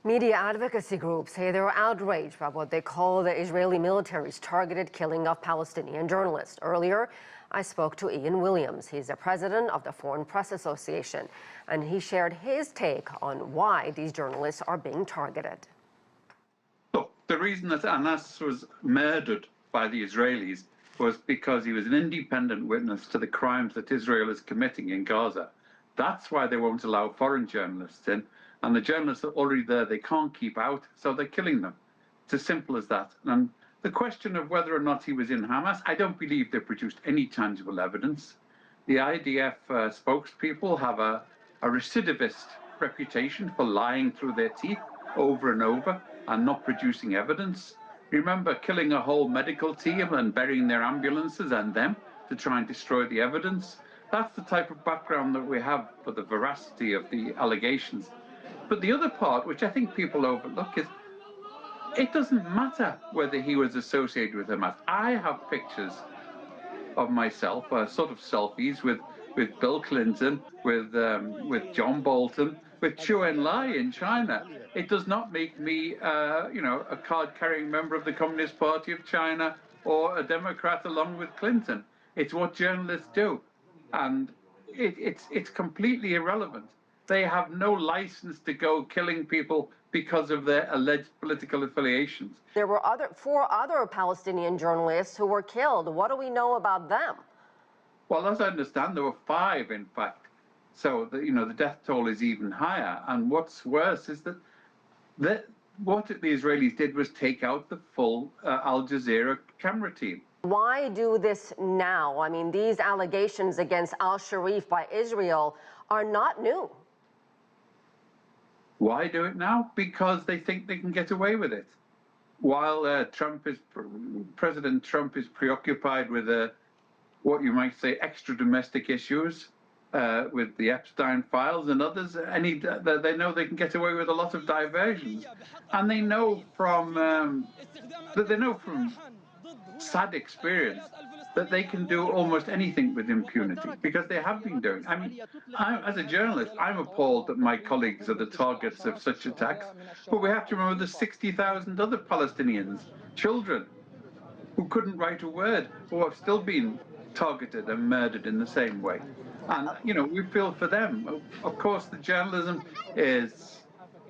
Media advocacy groups say they're outraged by what they call the Israeli military's targeted killing of Palestinian journalists. Earlier, I spoke to Ian Williams. He's the president of the Foreign Press Association, and he shared his take on why these journalists are being targeted. Look, the reason that Anas was murdered by the Israelis was because he was an independent witness to the crimes that Israel is committing in Gaza. That's why they won't allow foreign journalists in. And the journalists are already there, they can't keep out, so they're killing them. It's as simple as that. And the question of whether or not he was in Hamas, I don't believe they produced any tangible evidence. The IDF spokespeople have a recidivist reputation for lying through their teeth over and over and not producing evidence. Remember killing a whole medical team and burying their ambulances and them to try and destroy the evidence? That's the type of background that we have for the veracity of the allegations. But the other part, which I think people overlook, is it doesn't matter whether he was associated with Hamas. I have pictures of myself, sort of selfies with Bill Clinton, with John Bolton, with Zhou Enlai in China. It does not make me, a card-carrying member of the Communist Party of China or a Democrat along with Clinton. It's what journalists do, and it's completely irrelevant. They have no license to go killing people because of their alleged political affiliations. There were four other Palestinian journalists who were killed. What do we know about them? Well, as I understand, there were 5, in fact. So, the death toll is even higher. And what's worse is that what the Israelis did was take out the full Al Jazeera camera team. Why do this now? I mean, these allegations against al-Sharif by Israel are not new. Why do it now? Because they think they can get away with it. While President Trump is preoccupied with what you might say extra domestic issues, with the Epstein files and others, they know they can get away with a lot of diversions, and they know from sad experience that they can do almost anything with impunity, because they have been doing. I mean, as a journalist, I'm appalled that my colleagues are the targets of such attacks, but we have to remember the 60,000 other Palestinians, children, who couldn't write a word, who have still been targeted and murdered in the same way. And, we feel for them. Of course, the journalism is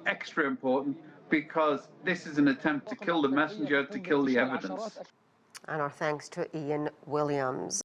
extra important because this is an attempt to kill the messenger, to kill the evidence. And our thanks to Ian Williams.